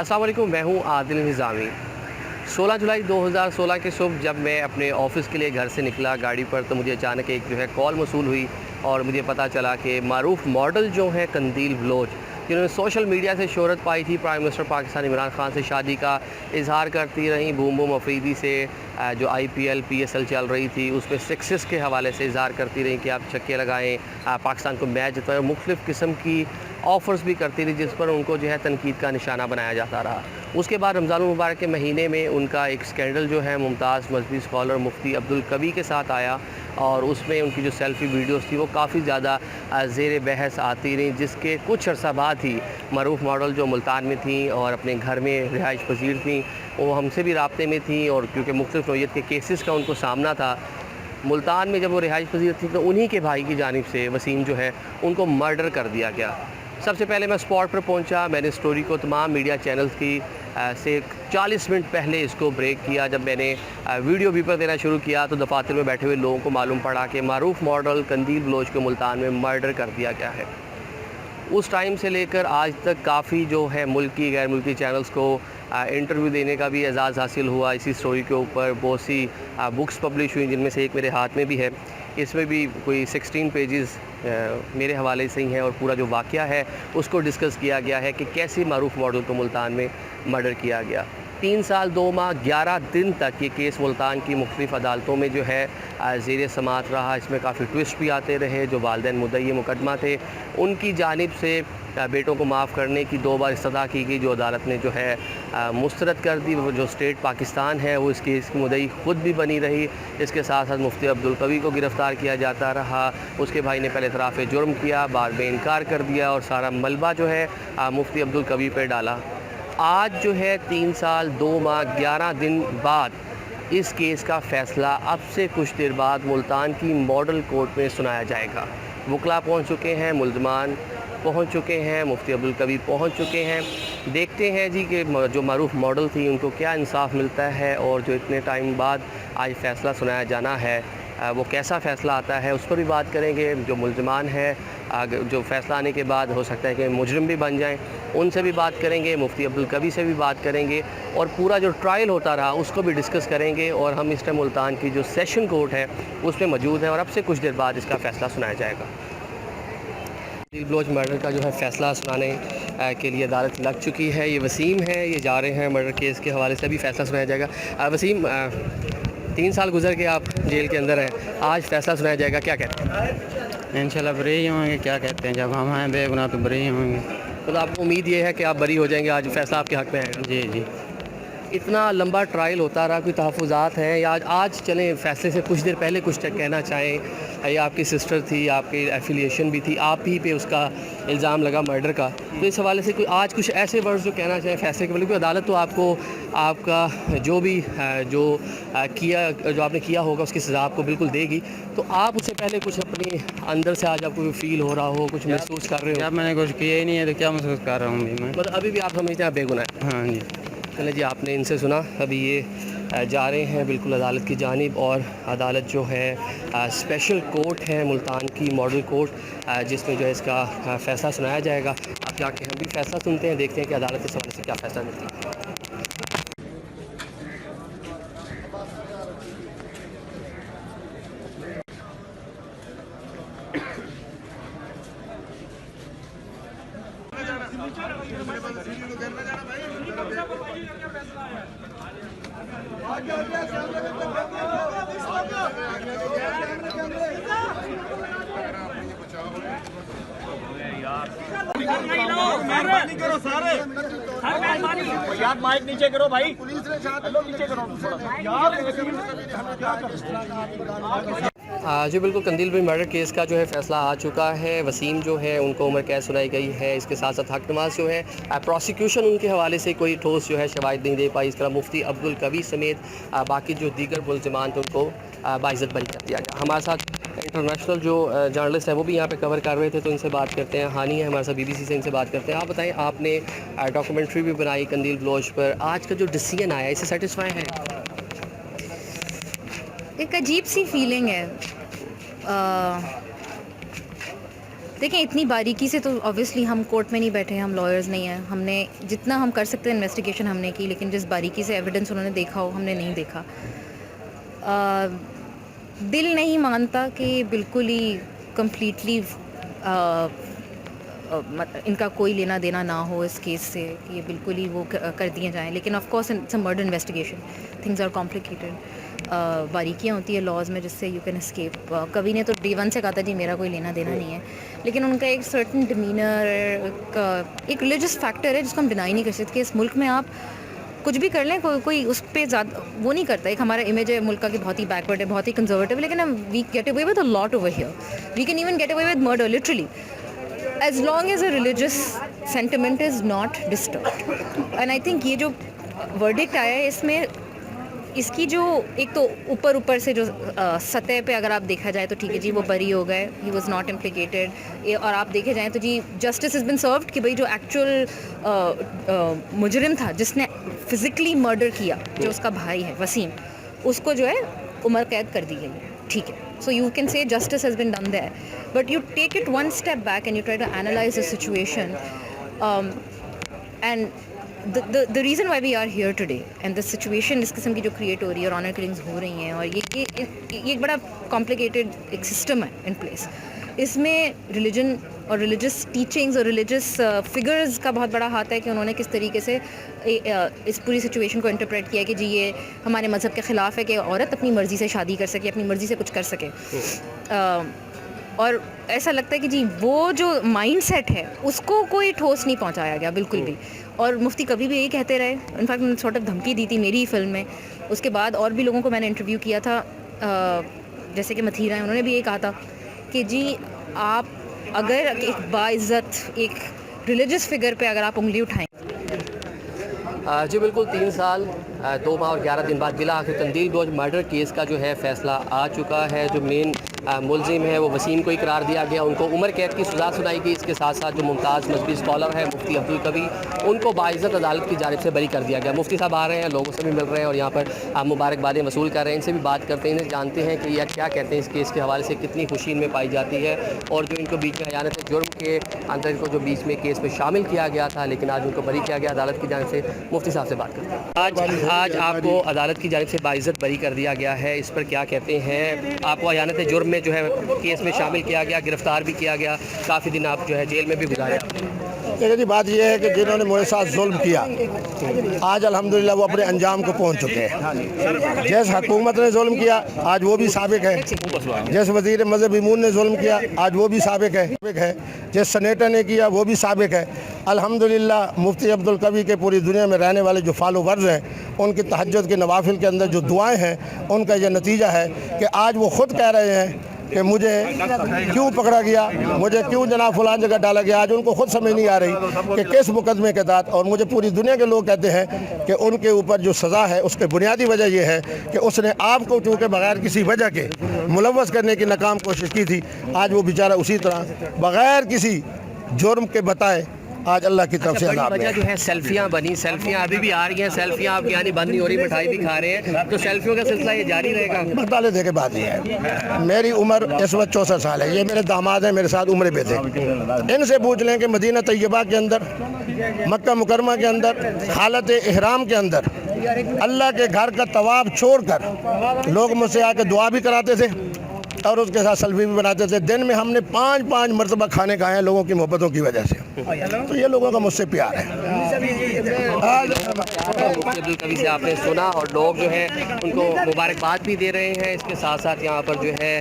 अस्सलाम वालेकुम, मैं हूँ आदिल निज़ामी। 16 जुलाई 2016 के सुबह जब मैं अपने ऑफ़िस के लिए घर से निकला गाड़ी पर, तो मुझे अचानक एक कॉल मौसूल हुई और मुझे पता चला कि मारूफ़ मॉडल जो है कंदील बलोच, जिन्होंने सोशल मीडिया से शोहरत पाई थी, प्राइम मिनिस्टर पाकिस्तान इमरान खान से शादी का इजहार करती रहीं, बूम बूम अफरीदी से जो IPL PSL चल रही थी उसमें सक्सेस के हवाले से इजहार करती रहीं कि आप छक्के लगाएं, पाकिस्तान को मैच जितवाएं, मुख्तलिफ़ किस्म की ऑफ़र्स भी करती रही जिस पर उनको जो है तनकीद का निशाना बनाया जाता रहा। उसके बाद रमज़ान मुबारक के महीने में उनका एक स्कैंडल जो है मुमताज़ मजहबी स्कॉलर मुफ्ती अब्दुल कवी के साथ आया और उसमें उनकी जो सेल्फ़ी वीडियोस थी वो काफ़ी ज़्यादा ज़ेर बहस आती रहीं, जिसके कुछ अर्सा बाद ही मारूफ़ मॉडल जो मुल्तान में थी और अपने घर में रिहाइश पज़ीर थी, वो हमसे भी राब्ते में थी और क्योंकि मुख्तलिफ़ नौइयत के केसेस का उनको सामना था, मुल्तान में जब वो रिहाइश पज़ीर थी तो उन्हीं के भाई की जानिब से वसीम जो है उनको मर्डर कर दिया गया। सबसे पहले मैं स्पॉट पर पहुंचा, मैंने स्टोरी को तमाम मीडिया चैनल्स की से 40 मिनट पहले इसको ब्रेक किया। जब मैंने वीडियो भी पर देना शुरू किया तो दफातर में बैठे हुए लोगों को मालूम पड़ा कि मारूफ़ मॉडल कंदील बलोच को मुल्तान में मर्डर कर दिया गया है। उस टाइम से लेकर आज तक काफ़ी जो है मुल्की गैर मुल्की चैनल्स को इंटरव्यू देने का भी एजाज़ हासिल हुआ। इसी स्टोरी के ऊपर बहुत सी बुक्स पब्लिश हुई, जिनमें से एक मेरे हाथ में भी है। इसमें भी कोई 16 पेजेस मेरे हवाले से ही हैं और पूरा जो वाक़या है उसको डिस्कस किया गया है कि कैसे मारूफ़ मॉडल को मुल्तान में मर्डर किया गया। 3 साल 2 माह 11 दिन तक ये केस मुल्तान की मुख्तलिफ़ अदालतों में जो है ज़ेर समाअत रहा। इसमें काफ़ी ट्विस्ट भी आते रहे। जो वालिदैन मुद्दई मुकदमा थे उनकी जानिब से बेटों को माफ़ करने की 2 बार इस्तदा की गई, जो अदालत ने जो है मुस्तरद कर दी। वो जो स्टेट पाकिस्तान है वो इस केस की मुद्दई ख़ुद भी बनी रही। इसके साथ साथ मुफ्ती अब्दुल कवी को गिरफ़्तार किया जाता रहा। उसके भाई ने पहले इतराफ़ जुर्म किया, बाद में इनकार कर दिया और सारा मलबा जो है मुफ्ती अब्दुल कवी पर डाला। आज जो है 3 साल 2 माह 11 दिन बाद इस केस का फ़ैसला अब से कुछ देर बाद मुल्तान की मॉडल कोर्ट में सुनाया जाएगा। वकला पहुंच चुके हैं, मुल्ज़मान पहुंच चुके हैं, मुफ्ती अब्दुल कवी पहुंच चुके हैं। देखते हैं जी कि जो मारूफ़ मॉडल थी उनको क्या इंसाफ मिलता है और जो इतने टाइम बाद आज फ़ैसला सुनाया जाना है वो कैसा फ़ैसला आता है, उस पर भी बात करेंगे। जो मुल्ज़मान है जो फ़ैसला आने के बाद हो सकता है कि मुजरिम भी बन जाएं, उनसे भी बात करेंगे, मुफ्ती अब्दुल कवी से भी बात करेंगे और पूरा जो ट्रायल होता रहा उसको भी डिस्कस करेंगे। और हम इस टाइम मुल्तान की जो सेशन कोर्ट है उसमें मौजूद हैं और अब से कुछ देर बाद इसका फ़ैसला सुनाया जाएगा। कंदील बलोच मर्डर का जो है फ़ैसला सुनाने के लिए अदालत लग चुकी है। ये वसीम है, ये जा रहे हैं मर्डर केस के हवाले से, अभी फ़ैसला सुनाया जाएगा। वसीम, 3 साल गुजर के आप जेल के अंदर हैं, आज फ़ैसला सुनाया जाएगा, क्या कहते हैं? इंशाल्लाह बरी ही होंगे। क्या कहते हैं, जब हम हैं बेगुनाह तो बरी ही होंगे। तो आपको उम्मीद ये है कि आप बरी हो जाएंगे, आज फ़ैसला आपके हक़ में आएगा? जी जी। इतना लंबा ट्रायल होता रहा, कोई तहफ़्फ़ुज़ात हैं या आज चलें फ़ैसले से कुछ देर पहले कुछ कहना चाहें? ये आपकी सिस्टर थी, आपकी एफिलिएशन भी थी, आप ही पे उसका इल्ज़ाम लगा मर्डर का, तो इस हवाले से कोई आज कुछ ऐसे वर्ड्स जो कहना चाहें फ़ैसले के, बल्कि अदालत तो आपको आपका जो भी जो आपने किया होगा उसकी सज़ा आपको बिल्कुल देगी, तो आप उससे पहले कुछ अपने अंदर से आज आपको फ़ील हो रहा हो, कुछ महसूस कर रहे हो? क्या मैंने कुछ किया ही नहीं है तो क्या महसूस कर रहा हूँ मैं? मतलब अभी भी आप समझते हैं आप बेगुनाह हैं? हाँ जी। चले जी, आपने इनसे सुना। अभी ये जा रहे हैं बिल्कुल अदालत की जानिब और अदालत जो है स्पेशल कोर्ट है मुल्तान की, मॉडल कोर्ट, जिसमें जो है इसका फ़ैसला सुनाया जाएगा। अब जाके हम भी फ़ैसला सुनते हैं, देखते हैं कि अदालत इस हवाले से क्या फ़ैसला मिलता है। मेहरबानी करो सारे यार, माइक नीचे करो भाई, पुलिस ने नीचे करो यार। जी बिल्कुल, कंदील बलोच मर्डर केस का जो है फ़ैसला आ चुका है। वसीम जो है उनको उम्र कैद सुनाई गई है। इसके साथ साथ हक नवाज़ जो है प्रोसिक्यूशन उनके हवाले से कोई ठोस जो है शवाहिद नहीं दे पाई। इस तरह मुफ्ती अब्दुल कवी समेत बाकी जो दीगर मुल्ज़मान थे उनको बाइज़्ज़त बरी कर दिया गया। हमारे साथ इंटरनेशनल जो जर्नलिस्ट हैं वो भी यहाँ पे कवर कर रहे थे, तो इनसे बात करते हैं। हानी है हमारे साथ BBC से, इनसे बात करते हैं। आप बताएं, आपने डॉक्यूमेंट्री भी बनाई कंदील बलोच पर, आज का जो डिसीजन आया इससे सेटिस्फाई है? एक अजीब सी फीलिंग है। دیکھیں اتنی باریکی سے تو آبویسلی ہم کورٹ میں نہیں بیٹھے ہیں, ہم لائرز نہیں ہیں, ہم نے جتنا ہم کر سکتے ہیں انویسٹیگیشن ہم نے کی, لیکن جس باریکی سے ایویڈنس انہوں نے دیکھا ہو ہم نے نہیں دیکھا. دل نہیں مانتا کہ بالکل ہی کمپلیٹلی ان کا کوئی لینا دینا نہ ہو اس کیس سے, کہ یہ بالکل ہی وہ کر دیے جائیں, لیکن of course it's a murder investigation, things are complicated, باریکیاں ہوتی ہیں لاز میں جس سے یو کین اسکیپ. کبھی نے تو ڈے ون سے کہا تھا جی میرا کوئی لینا دینا نہیں ہے, لیکن ان کا ایک سرٹن ڈیمینر, ایک ریلیجس فیکٹر ہے جس کو ہم ڈینائی نہیں کر سکتے کہ اس ملک میں آپ کچھ بھی کر لیں, کوئی اس پہ زیادہ وہ نہیں کرتا. ایک ہمارا امیج ہے ملک کا کہ بہت ہی بیکورڈ ہے, بہت ہی کنزرویٹو, لیکن ہم we get away with a lot over here, we can even get away with murder literally as long as a religious sentiment is not disturbed. And I think یہ جو verdict آیا ہے اس میں اس کی جو ایک تو اوپر سے جو سطح پہ اگر آپ دیکھا جائے تو ٹھیک ہے جی وہ بری ہو گئے, ہی واز ناٹ امپلیکیٹڈ, اور آپ دیکھے جائیں تو جی جسٹس ہز بن سروڈ کہ بھائی جو ایکچوئل مجرم تھا جس نے فزیکلی مرڈر کیا, جو اس کا بھائی ہے وسیم, اس کو جو ہے عمر قید کر دی گئی ہے, ٹھیک ہے. So you can say justice has been done there, but you take it one step back and you try to analyze the situation, and the reason why we are here today and the situation اس قسم کی جو create ہو رہی ہے اور owner killings ہو رہی ہیں, اور یہ ایک بڑا کمپلیکیٹڈ ایک سسٹم ہے ان پلیس. اس میں ریلیجن اور ریلیجس ٹیچنگز اور ریلیجس فگرز کا بہت بڑا ہاتھ ہے کہ انہوں نے کس طریقے سے اس پوری سچویشن کو انٹرپریٹ کیا کہ جی یہ ہمارے مذہب کے خلاف ہے کہ عورت اپنی مرضی سے شادی کر سکے, اپنی مرضی سے کچھ کر سکے. اور ایسا لگتا ہے کہ جی وہ جو مائنڈ سیٹ ہے اس کو کوئی ٹھوس نہیں پہنچایا گیا بالکل بھی. اور مفتی کبھی بھی یہی کہتے رہے, انفیکٹ انہوں نے سارٹ آف دھمکی دی تھی میری ہی فلم میں. اس کے بعد اور بھی لوگوں کو میں نے انٹرویو کیا تھا, جیسے کہ متھیرا ہیں, انہوں نے بھی یہی کہا تھا کہ جی آپ اگر ایک باعزت ایک ریلیجس فگر پہ اگر آپ انگلی اٹھائیں. جی بالکل 3 سال 2 ماہ اور 11 دن بعد بلا آخر قندیل گوج مرڈر کیس کا جو ہے فیصلہ آ چکا ہے. جو مین ملزم ہے وہ وسیم کو ہی قرار دیا گیا, ان کو عمر قید کی سزا سنائی گئی. اس کے ساتھ ساتھ جو ممتاز مذہبی اسکالر ہے مفتی عبدالقوی, ان کو باعزت عدالت کی جانب سے بری کر دیا گیا. مفتی صاحب آ رہے ہیں, لوگوں سے بھی مل رہے ہیں اور یہاں پر مبارکبادیں وصول کر رہے ہیں. ان سے بھی بات کرتے ہیں, انہیں جانتے ہیں کہ یہ کیا کہتے ہیں اس کیس کے حوالے سے, کتنی خوشی ان میں پائی جاتی ہے, اور جو ان کو بیچ میں خیانت جرم کے اندر ان کو جو بیچ میں کیس میں شامل کیا گیا تھا لیکن آج ان کو بری کیا گیا عدالت کی جانب سے. مفتی صاحب سے بات کرتے ہیں. آج آپ کو عدالت کی جانب سے باعزت بری کر دیا گیا ہے, اس پر کیا کہتے ہیں؟ آپ کو خیانت جرم میں جو ہے کیس میں شامل کیا گیا, گرفتار بھی کیا گیا, کافی دن آپ جو ہے جیل میں بھی گزارے. دیکھیں جی بات یہ ہے کہ جنہوں نے میرے ساتھ ظلم کیا آج الحمدللہ وہ اپنے انجام کو پہنچ چکے ہیں. جیس حکومت نے ظلم کیا آج وہ بھی سابق ہے, جیس وزیر مذہب امون نے ظلم کیا آج وہ بھی سابق ہے, جیس سینیٹر نے کیا وہ بھی سابق ہے. الحمدللہ مفتی عبدالقوی کے پوری دنیا میں رہنے والے جو فالوورز ہیں ان کی تہجد کے نوافل کے اندر جو دعائیں ہیں ان کا یہ نتیجہ ہے کہ آج وہ خود کہہ رہے ہیں کہ مجھے کیوں پکڑا گیا, مجھے کیوں جناب فلان جگہ ڈالا گیا. آج ان کو خود سمجھ نہیں آ رہی کہ کس مقدمے کے تحت, اور مجھے پوری دنیا کے لوگ کہتے ہیں کہ ان کے اوپر جو سزا ہے اس کی بنیادی وجہ یہ ہے کہ اس نے آپ کو چونکہ بغیر کسی وجہ کے ملوث کرنے کی ناکام کوشش کی تھی. آج وہ بیچارہ اسی طرح بغیر کسی جرم کے بتائے آج اللہ کی طرف سے عذاب وجہ جو ہے سیلفیاں بنی, سیلفیاں ابھی بھی آ رہی ہیں, سیلفیاں آپ کی یعنی بند نہیں ہو رہی, مٹھائی بھی کھا رہے ہیں, تو سیلفیوں کا سلسلہ یہ جاری رہے گا؟ بتا لے کے بات یہ ہے, میری عمر اس وقت 64 سال ہے, یہ میرے داماد ہیں میرے ساتھ عمر پہ تھے. ان سے پوچھ لیں کہ مدینہ طیبہ کے اندر, مکہ مکرمہ کے اندر, حالت احرام کے اندر اللہ کے گھر کا طواف چھوڑ کر لوگ مجھ سے آ کے دعا بھی کراتے تھے اور اس کے ساتھ سیلفی بھی بناتے تھے. دن میں ہم نے 5 مرتبہ کھانے کھائے ہیں لوگوں کی محبتوں کی وجہ سے. تو یہ لوگوں کا مجھ سے پیار ہے. عبدالقوی سے آپ نے سنا, اور لوگ جو ہے ان کو مبارکباد بھی دے رہے ہیں. اس کے ساتھ ساتھ یہاں پر جو ہے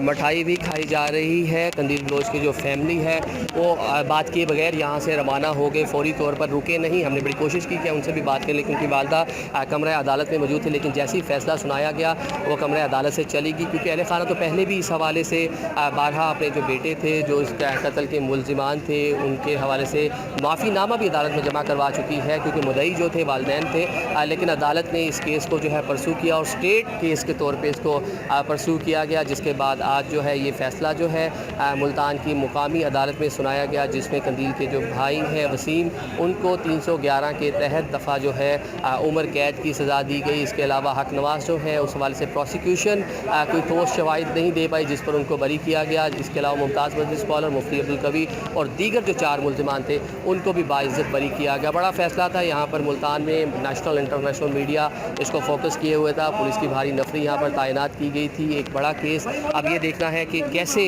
مٹھائی بھی کھائی جا رہی ہے. قندیل بلوچ کی جو فیملی ہے وہ بات کیے بغیر یہاں سے روانہ ہو گئے, فوری طور پر رکے نہیں. ہم نے بڑی کوشش کی کہ ان سے بھی بات کریں, لیکن ان کی والدہ کمرہ عدالت میں موجود تھی, لیکن جیسے ہی فیصلہ سنایا گیا وہ کمرہ عدالت سے چلی گئی, کیونکہ اہل خانہ تو پہلے بھی اس حوالے سے بارہا اپنے جو بیٹے تھے جو اس قتل کے ملزمان تھے ان کے حوالے سے معافی نامہ بھی عدالت میں جمع کروا چکی गई है, क्योंकि मुद्दई जो थे वालिदैन थे, लेकिन अदालत ने इस केस को जो है परसू किया और स्टेट केस के तौर पे इसको परसू किया गया, जिसके बाद आज जो है ये फ़ैसला जो है मुल्तान की मुकामी अदालत में सुनाया गया, जिसमें कंदील के जो भाई हैं वसीम, उनको 311 के तहत दफ़ा जो है उम्र कैद की सज़ा दी गई। इसके अलावा हक नवाज जो है उस हवाले से प्रोसिक्यूशन कोई ठोस शवाहिद नहीं दे पाई, जिस पर उनको बरी किया गया। इसके अलावा मुमताज़ मजलिस स्कॉलर, मुफ्ती अब्दुल कवी और दीगर जो 4 मुल्ज़िमान थे उनको भी बाइज़्ज़त बरी किया गया। बड़ा फ़ैसला था। यहाँ पर मुल्तान में नेशनल इंटरनेशनल मीडिया इसको फोकस किए हुए था, पुलिस की भारी नफरी यहाँ पर तैनात की गई थी। एक बड़ा केस अब ये देखना है कि कैसे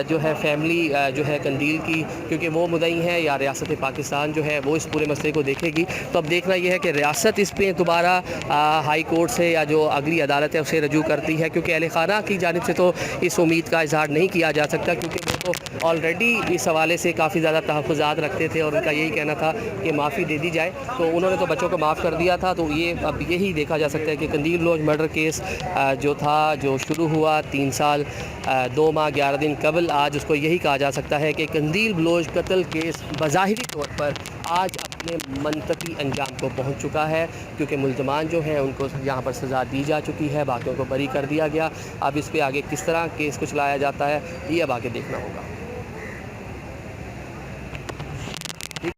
जो है फैमिली जो है कंदील की, क्योंकि वो मुद्दई हैं, या रियासत पाकिस्तान जो है वो इस पूरे मसले को देखेगी। तो अब देखना ये है कि रियासत इस पर दोबारा हाई कोर्ट से या जो अगली अदालत है उसे रजू करती है, क्योंकि अहल खाना की जानिब से तो इस उम्मीद का इजहार नहीं किया जा सकता, क्योंकि वो तो ऑलरेडी इस हवाले से काफ़ी ज़्यादा तहफ़्फ़ुज़ात रखते थे और उनका यही कहना था कि माफ़ी दे दी जाए। तो उन्होंने तो बच्चों को माफ़ कर दिया था। तो ये अब यही देखा जा सकता है कि कंदील बलोच मर्डर केस जो था, जो शुरू हुआ 3 साल 2 माह 11 दिन कबल, आज उसको यही कहा जा सकता है कि कंदील बलोच कत्ल केस बज़ाहिरी तौर पर आज अपने मंतकी अंजाम को पहुंच चुका है, क्योंकि मुल्ज़िमान जो हैं उनको यहाँ पर सज़ा दी जा चुकी है, बाकियों को बरी कर दिया गया। अब इस पे आगे किस तरह केस को चलाया जाता है ये अब आगे देखना होगा।